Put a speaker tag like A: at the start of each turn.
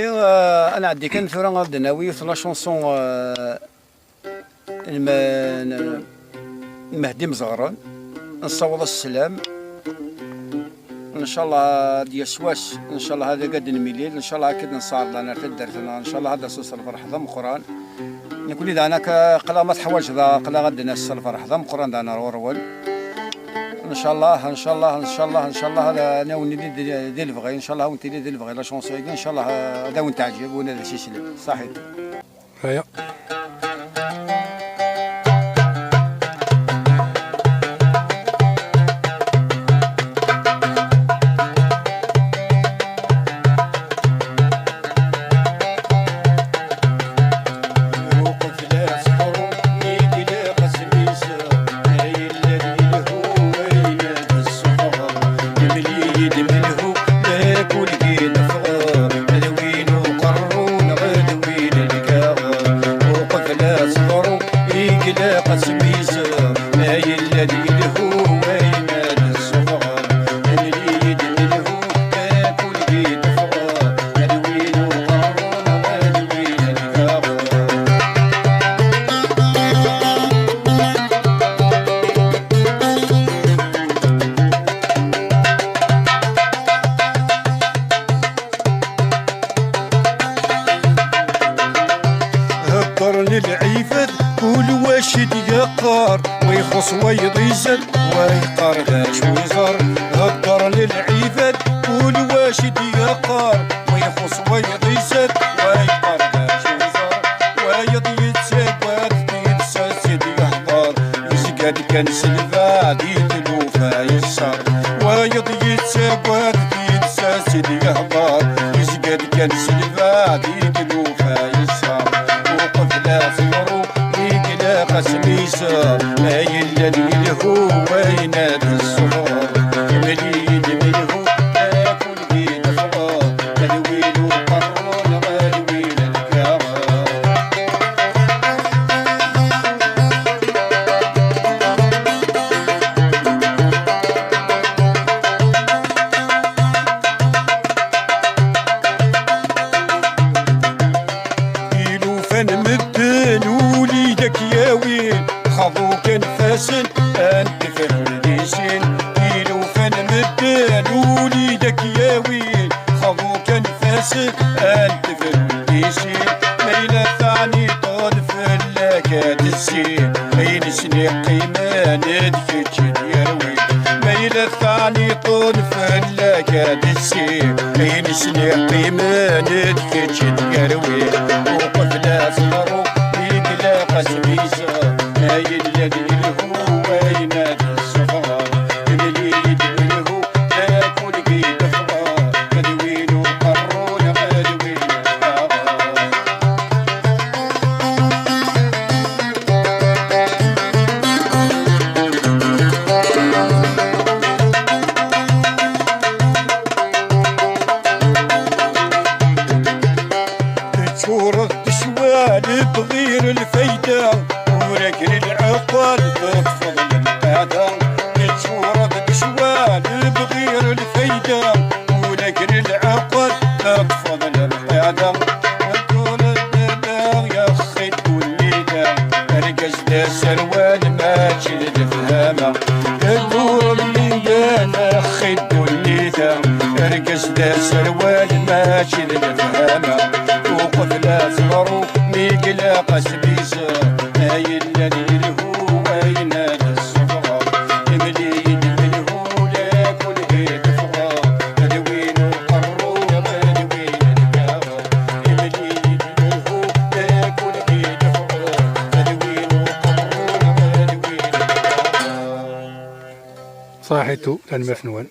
A: انا عندي كان ثورة غادي ناوي في لا شونسون المهدي مزغران نصوت السلام ان شاء الله ديال سواس ان شاء الله هذا قد نميليل ان شاء الله اكيد نصار لنا تدرتنا ان شاء الله هذا سوس الفرح ضم قران نقول اذا انا قلا ما تحوج ذا قلا غادي ناس الفرح ضم قران انا رول ان شاء الله ان شاء الله ان شاء الله ان شاء الله هذا انا وني ديال الفغي ان شاء الله وانت ديال الفغي لا شونسون ان شاء الله هذا وانت عجيب وانا شي سلام صحيح
B: هيا
C: للعيفد كل واشد يقار ويخص ويضيزل ويقار باش ويزار هدر للعيفد كل واشد يقار ويخص ويضيزل ويقار باش ويزار ويضيد سبات ديد ساسد يحضر يزقاد كان سلفا ديد الوفا يسار ويضيد سبات ديد ساسد يحضر يزقاد كان سلفا ديد الوفا يسار سميسة ما يلد يلهو ويناد الصفار مليد ملهو تاكل بين الفضاء تدويل القرون غالوين الكرام كيلو فن مدن وليدك يا وين خذوك نفاسن انت في الريشين كيلو فن مدن وليدك يا وين خذوك نفاسن انت في الريشين ميلا ثاني طول فلاكات الزين اين سني قيمة ندكتش يا وين ميلا ثاني طول فلاكات الزين اين سني قيمة ندكتش يا وين وقف لا صغرو بيقلا قسميسة ما يلد الهو ويناد الصفار مليد الهو تاكل قيد فضار تدوين القرون غالوين الكرام تشورك تشوال بغير الفايدة ولكن العقل تطفض القعدة تشورك تشوال بغير الفايدة ولكن العقل تطفض القعدة تقول الدباغ يا خي توليدا رقص دا سروال ماشي للفهامة تقول اللي خي توليدا رقص دا سروال ماشي للفهامة وقف لا صغرو ميقلا قسبيسة ما يلد الهو ويناد الصفغة مليد الهو لا كل بيت فغا تدوين القرون غالوين الكرام مليد الهو لا كل بيت فغا تدوين القرون غالوين الكرام
B: صاحيتو لان مفنون